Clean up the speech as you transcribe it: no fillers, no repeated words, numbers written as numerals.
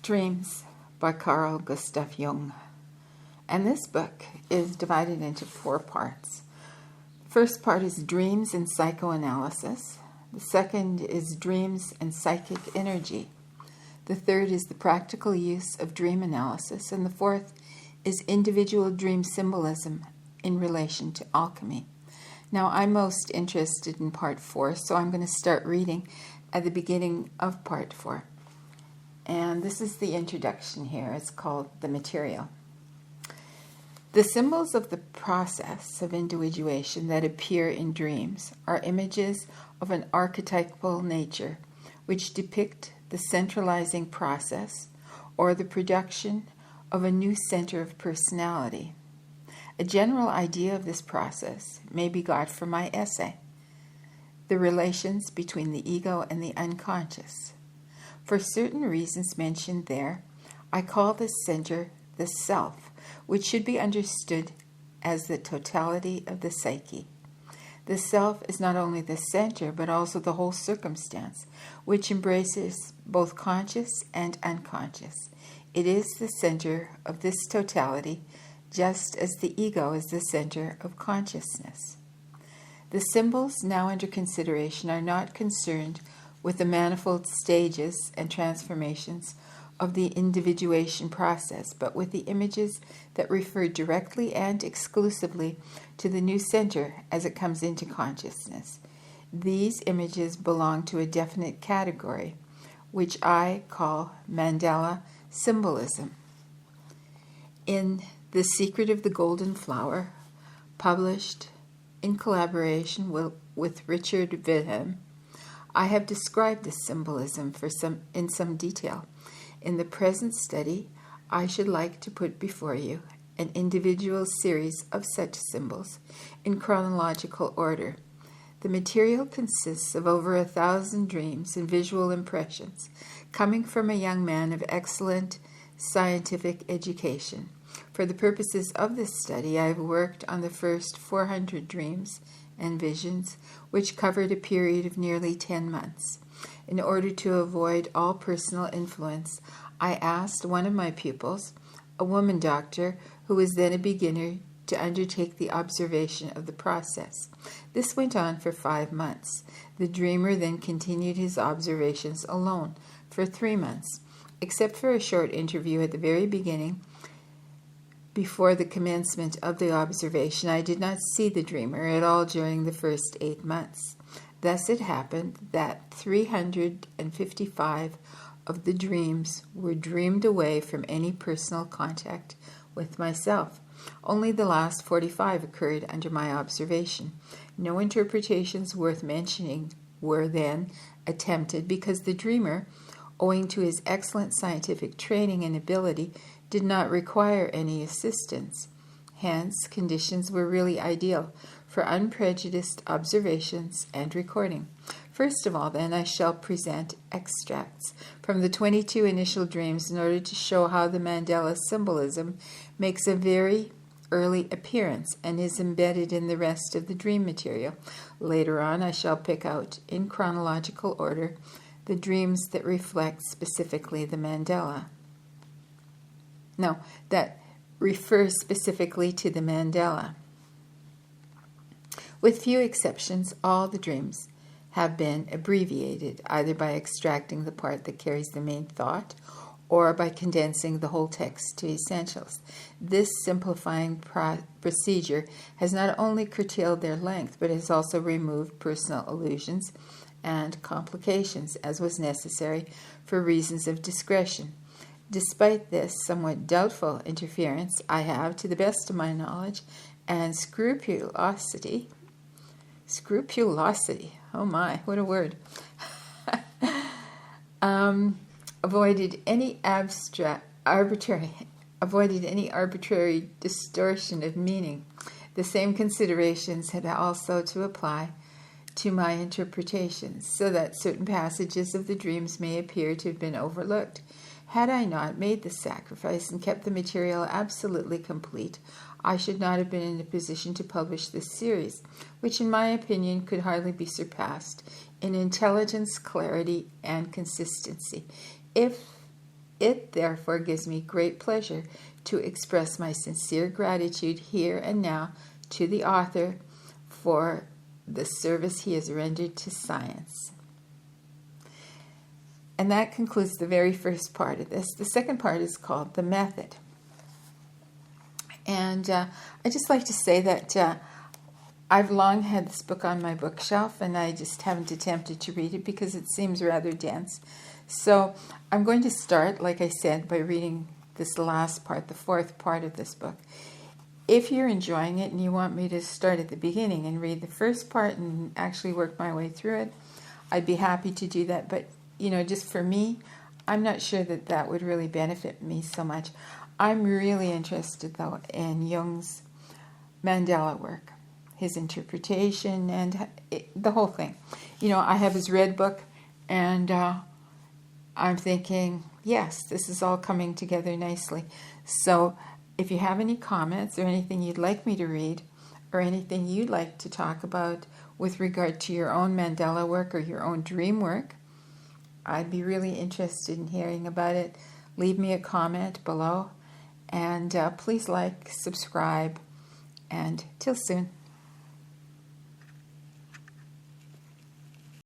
Dreams by Carl Gustav Jung. And this book is divided into 4 parts. The first part is dreams and psychoanalysis. The second is dreams and psychic energy. The third is the practical use of dream analysis. And the fourth is individual dream symbolism in relation to alchemy. Now, I'm most interested in part 4, so I'm going to start reading at the beginning of part 4. And this is the introduction here. It's called The Material. The symbols of the process of individuation that appear in dreams are images of an archetypal nature which depict the centralizing process or the production of a new center of personality. A general idea of this process may be got from my essay, The Relations Between the Ego and the Unconscious. For certain reasons mentioned there, I call this center the self, which should be understood as the totality of the psyche. The self is not only the center, but also the whole circumstance, which embraces both conscious and unconscious. It is the center of this totality, just as the ego is the center of consciousness. The symbols now under consideration are not concerned with the manifold stages and transformations of the individuation process, but with the images that refer directly and exclusively to the new center as it comes into consciousness. These images belong to a definite category, which I call Mandala symbolism. In The Secret of the Golden Flower, published in collaboration with Richard Wilhelm, I have described this symbolism in some detail. In the present study, I should like to put before you an individual series of such symbols in chronological order. The material consists of over 1,000 dreams and visual impressions coming from a young man of excellent scientific education. For the purposes of this study, I have worked on the first 400 dreams and visions, which covered a period of nearly 10 months. In order to avoid all personal influence, I asked one of my pupils, a woman doctor who was then a beginner, to undertake the observation of the process. This went on for 5 months. The dreamer then continued his observations alone for 3 months, except for a short interview at the very beginning. Before the commencement of the observation, I did not see the dreamer at all during the first 8 months. Thus it happened that 355 of the dreams were dreamed away from any personal contact with myself. Only the last 45 occurred under my observation. No interpretations worth mentioning were then attempted because the dreamer, owing to his excellent scientific training and ability, did not require any assistance. Hence, conditions were really ideal for unprejudiced observations and recording. First of all, then, I shall present extracts from the 22 initial dreams in order to show how the Mandala symbolism makes a very early appearance and is embedded in the rest of the dream material. Later on, I shall pick out, in chronological order, the dreams that reflect specifically the Mandala. That refers specifically to the Mandala. With few exceptions, all the dreams have been abbreviated, either by extracting the part that carries the main thought or by condensing the whole text to essentials. This simplifying procedure has not only curtailed their length, but has also removed personal allusions and complications, as was necessary for reasons of discretion. Despite this somewhat doubtful interference, I have, to the best of my knowledge and scrupulosity, oh my, what a word, avoided any arbitrary distortion of meaning. The same considerations had also to apply to my interpretations, so that certain passages of the dreams may appear to have been overlooked. Had I not made this sacrifice and kept the material absolutely complete, I should not have been in a position to publish this series, which in my opinion could hardly be surpassed in intelligence, clarity, and consistency. If It therefore gives me great pleasure to express my sincere gratitude here and now to the author for the service he has rendered to science. And that concludes the very first part of this. The second part is called the method. And I just like to say that I've long had this book on my bookshelf, and I just haven't attempted to read it because it seems rather dense. So I'm going to start, like I said, by reading this last part, the fourth part of this book. If you're enjoying it and you want me to start at the beginning and read the first part and actually work my way through it, I'd be happy to do that. But, just for me, I'm not sure that that would really benefit me so much. I'm really interested, though, in Jung's Mandala work, his interpretation, and the whole thing. I have his red book, and I'm thinking, yes, this is all coming together nicely. So if you have any comments or anything you'd like me to read, or anything you'd like to talk about with regard to your own Mandala work or your own dream work, I'd be really interested in hearing about it. Leave me a comment below, and please like, subscribe, and till soon.